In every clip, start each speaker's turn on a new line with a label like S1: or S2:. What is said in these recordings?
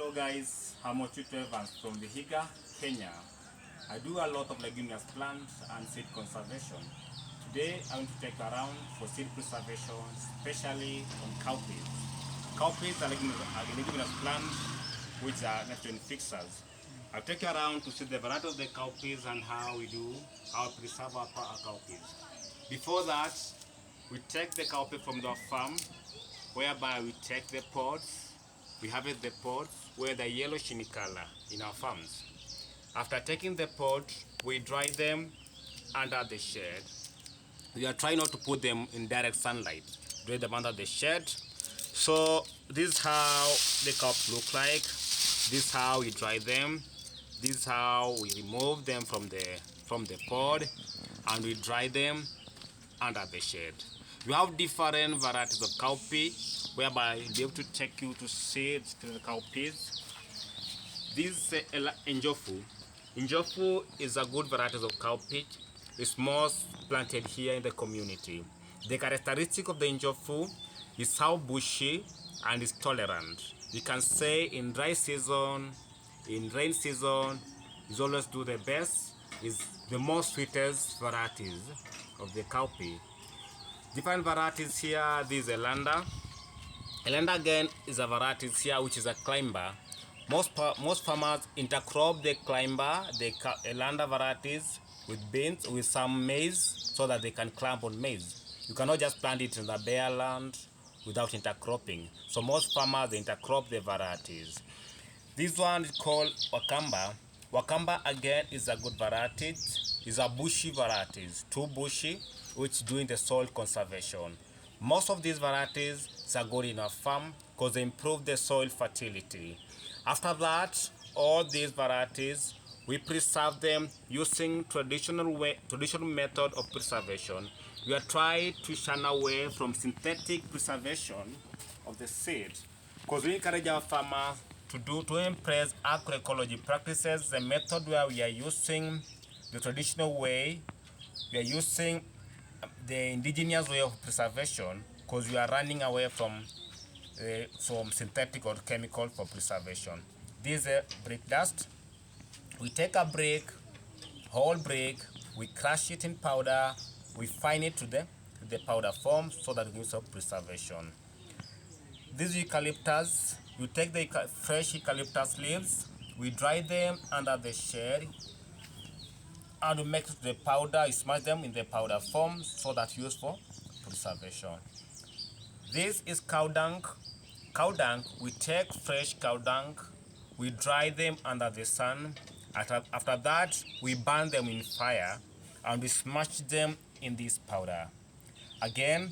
S1: Hello guys, I'm Evans from Vihiga, Kenya. I do a lot of leguminous plant and seed conservation. Today I want to take you around for seed preservation, especially on cowpeas. Cowpeas are leguminous plants which are nitrogen fixers. I'll take you around to see the variety of the cowpeas and how we preserve our cowpeas. Before that, we take the cowpea from the farm, whereby we take the pods. We harvest the pods where the yellowish in color in our farms. After taking the pods, we dry them under the shade. We are trying not to put them in direct sunlight. Dry them under the shade. So this is how the cowpeas look like. This is how we dry them. This is how we remove them from the pod, and we dry them under the shade. We have different varieties of cowpea, whereby I'll be able to take you to see the cowpeas. This is Inzofu. Inzofu is a good variety of cowpea. It's most planted here in the community. The characteristic of the Inzofu is how bushy and is tolerant. You can say in dry season, in rain season, is always do the best. Is the most sweetest varieties of the cowpea. Different varieties here. This is Eranda. Eranda again is a variety here which is a climber. Most farmers intercrop the climber, the Eranda varieties, with beans, with some maize, so that they can climb on maize. You cannot just plant it in the bare land without intercropping. So most farmers they intercrop the varieties. This one is called Wakamba. Wakamba again is a good variety. It's a bushy varieties, too bushy, which doing the soil conservation. Most of these varieties are good in our farm because they improve the soil fertility. After that, all these varieties we preserve them using traditional method of preservation. We are trying to shun away from synthetic preservation of the seed because we encourage our farmers to embrace agroecology practices, the method where we are using the traditional way, we are using the indigenous way of preservation, because we are running away from synthetic or chemical for preservation. This is a brick dust. We take a brick, whole brick, we crush it in powder, we fine it to the powder form so that we can use of preservation. These eucalyptus, you take the fresh eucalyptus leaves, we dry them under the shade, and we make the powder, you smash them in the powder form so that used for preservation. This is cow dung. Cow dung, we take fresh cow dung, we dry them under the sun. After that, we burn them in fire and we smash them in this powder. Again,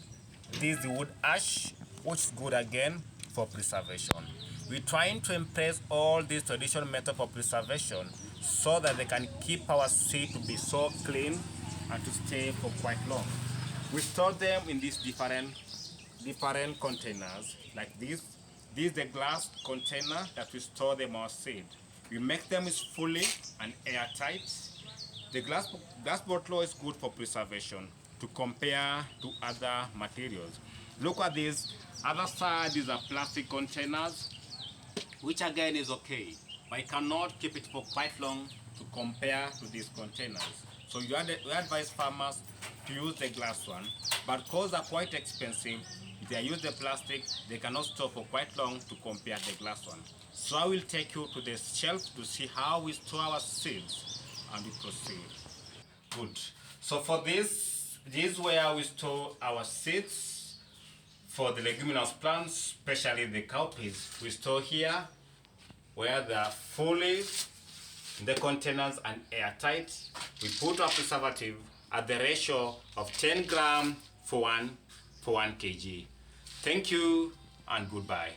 S1: this is the wood ash, which is good again for preservation. We're trying to embrace all these traditional methods for preservation so that they can keep our seed to be so clean and to stay for quite long. We store them in these different containers like this. This is the glass container that we store them our seed. We make them is fully and airtight. The glass bottle is good for preservation to compare to other materials. Look at this. Other side, these are plastic containers, which again is okay, but you cannot keep it for quite long to compare to these containers. So we advise farmers to use the glass one, but because they're quite expensive, if they use the plastic, they cannot store for quite long to compare the glass one. So I will take you to the shelf to see how we store our seeds and we proceed. Good. So for this is where we store our seeds for the leguminous plants, especially the cowpeas. We store here where they are fully in the containers and airtight. We put our preservative at the ratio of 10 grams for 1 kg. Thank you and goodbye.